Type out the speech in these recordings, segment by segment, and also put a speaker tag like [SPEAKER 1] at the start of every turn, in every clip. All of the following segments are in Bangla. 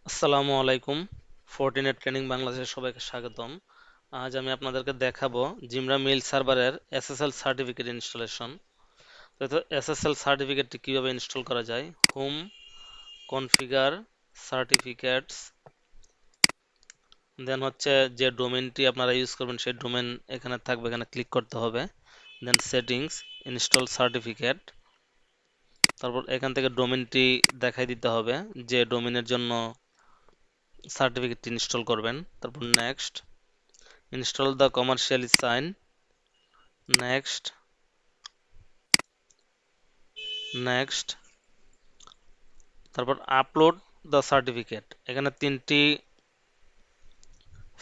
[SPEAKER 1] আসসালামু আলাইকুম। ফোরটিনের ট্রেনিং বাংলাদেশে সবাইকে স্বাগতম। আজ আমি আপনাদেরকে দেখাবো জিমরা মেইল সার্ভারের এসএসএল সার্টিফিকেট ইনস্টলেশন। তো এসএসএল সার্টিফিকেটটি কিভাবে ইনস্টল করা যায়। হোম, কনফিগার, সার্টিফিকেটস, দেন হচ্ছে যে ডোমেনটি আপনারা ইউজ করবেন সেই ডোমেন এখানে থাকবে, এখানে ক্লিক করতে হবে। দেন সেটিংস, ইনস্টল সার্টিফিকেট, তারপর এখান থেকে ডোমেনটি দেখাই দিতে হবে যে ডোমেনের জন্য সার্টিফিকেটটি ইনস্টল করবেন। তারপর next, install the commercially sign, next, next, তারপর আপলোড দ্য সার্টিফিকেট। এখানে তিনটি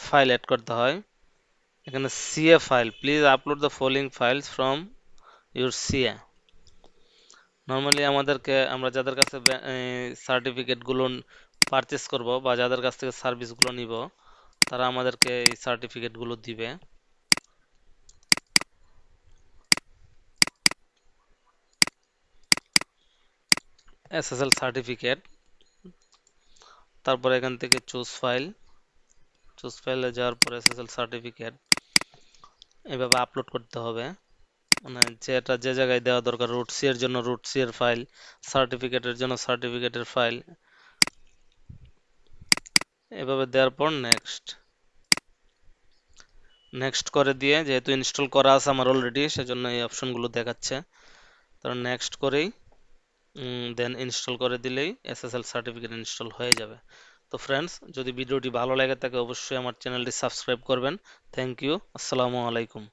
[SPEAKER 1] ফাইল অ্যাড করতে হয়। এখানে CA file, please upload the following files from your CA. Normally আমরা যাদের কাছে সার্টিফিকেটগুলো পারচেস করব বা যাদের কাছ থেকে সার্ভিসগুলো নিব, তারা আমাদেরকে এই সার্টিফিকেটগুলো দিবে। এসএসএল সার্টিফিকেট, তারপর এখান থেকে চুজ ফাইলে যাওয়ার পর এসএসএল সার্টিফিকেট এভাবে আপলোড করতে হবে। মানে যেটা যে জায়গায় দেওয়া দরকার, রুট সি এর জন্য রুট সি এর ফাইল, সার্টিফিকেটের জন্য সার্টিফিকেটের ফাইল, এভাবে দেওয়ার পর নেক্সট নেক্সট করে দিয়ে, যেহেতু ইনস্টল করা আছে আমার অলরেডি, সেজন্য এই অপশনগুলো দেখাচ্ছে। তারপর নেক্সট করেই দেন ইনস্টল করে দিলেই এসএসএল সার্টিফিকেট ইনস্টল হয়ে যাবে। তো ফ্রেন্ডস, যদি ভিডিওটি ভালো লাগে থাকে অবশ্যই আমার চ্যানেলটি সাবস্ক্রাইব করবেন। Thank you. আসসালামু আলাইকুম।